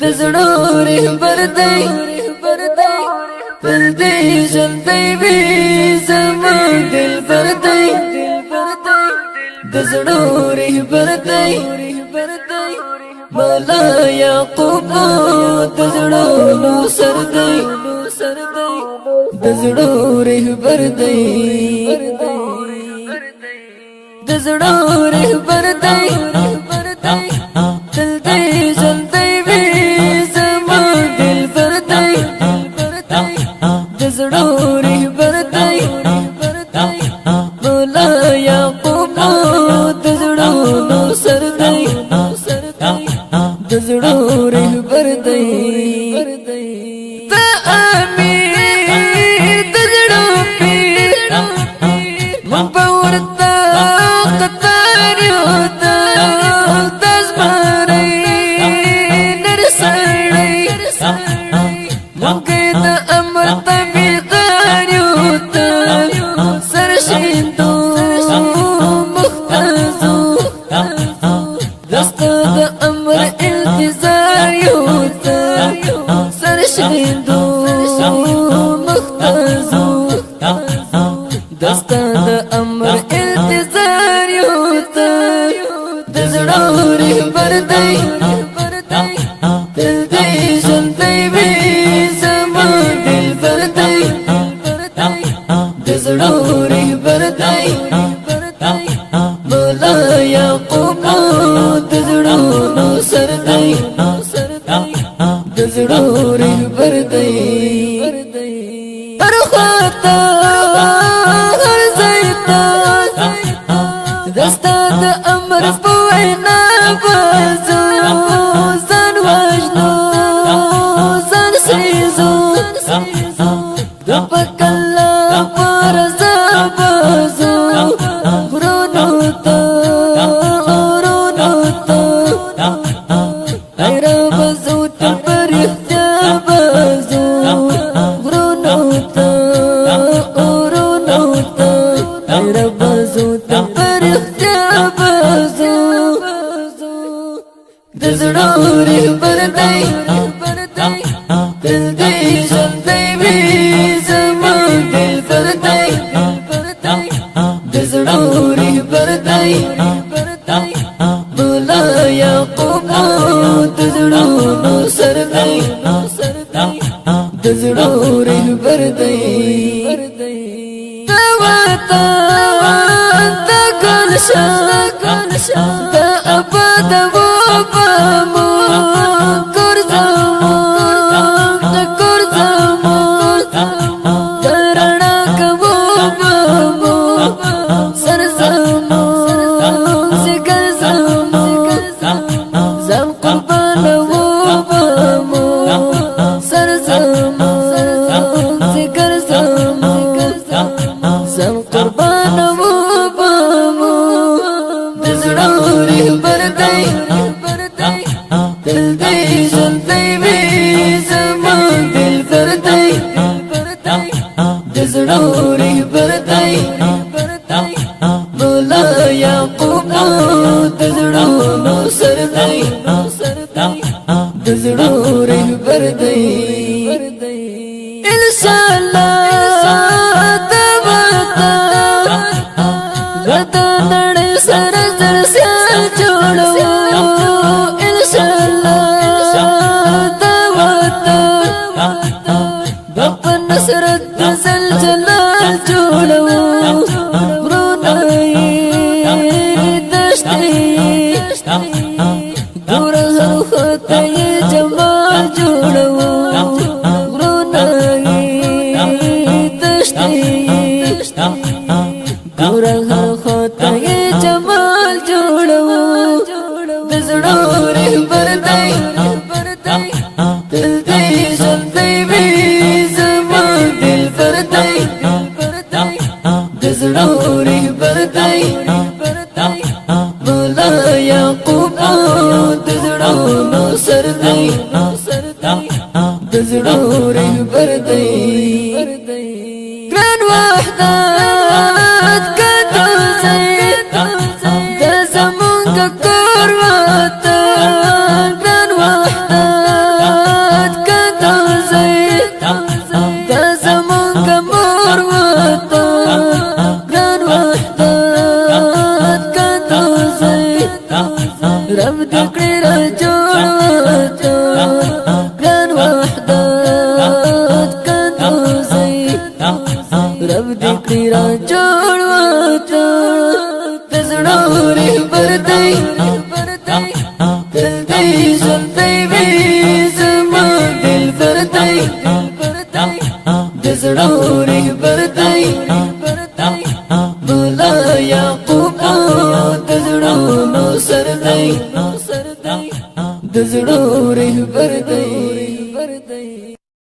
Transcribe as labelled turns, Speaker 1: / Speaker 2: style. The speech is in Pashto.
Speaker 1: دزړو رهبر دی پر دې ژوندۍ وي زموږ دلبر دی دزړو رهبر دی مولا یعقوب دزړو نو سر دی دزړو رهبر دی دزړو رهبر دی تل دې ژوندۍ وي زموږ دلبر دی دزړو رهبر دی مولا یعقوب دزړو نو سر دی دزړو رهبر دی ته امیر دزړو پیر مبورتا قطار یوتا تزماری نرسړی مونږه د امر تبیدار یوتا سرشیندو مختزو دستا د امر التزار یوتا سرشیندو مختزو دستا د امر التزار یوتا دزړو رهبر دی دل دې ژوندۍ وي زموږ دلبر دی دزړو رهبر دی مولا یعقوب دزړو نو سر دی دزړو رهبر دی هر خواته هر ځای ته دستا د امر په وینا بازو ځان وژنو ځان سریزو د پکلا پر زبازو غرونو ته ایرا بازو ته پر اختیابازو غرونو ته ایرا بازو ته پر اختیابازو دزړو رهبر دی تل دې ژوندۍ وي زموږ دلبر دی دزړو رهبر دی مولا یعقوب دزړو نو سر دی دزړو رهبر دی وطن د ګلشن د ابد و بامو ګرځمو د رڼا کوو بامو سرزمو زګر زمو زم قربان و بامو سرزمو زګر زمو زم قربان و بامو دزړو رهبر دی تل دې ژوندۍ وي زموږ دلبر دی دزړو رهبر دی مولا یعقوب دزړو نو سر دی دزړو رهبر دی انشاءالله وطن نړۍ سره زر سیال جوړو انشاءالله د وطن په نصرت د زلزلال جوړو غرونه دشتې ګور هر خواته جمال جوړو غرونه دشتې ګور هر خواته جمال جوړو دزړو رهبر دی تل دې ژوندۍ وي زموږ دلبر دی دزړو رهبر دی مولا یعقوب دزړو نو سر دی دزړو رهبر دی ګران وحدت کتو زید د زمونږ کور وطن ګران وحدت رب دکړی را جوړ وته ګران وحدت کنوزی رب دکړی را جوړ وته دزړو رهبر دی دل دی زلتی وی زما دل بر دی دزړو رهبر دی مولا یعقوب دزړو نو سر دی دزړو رهبر دی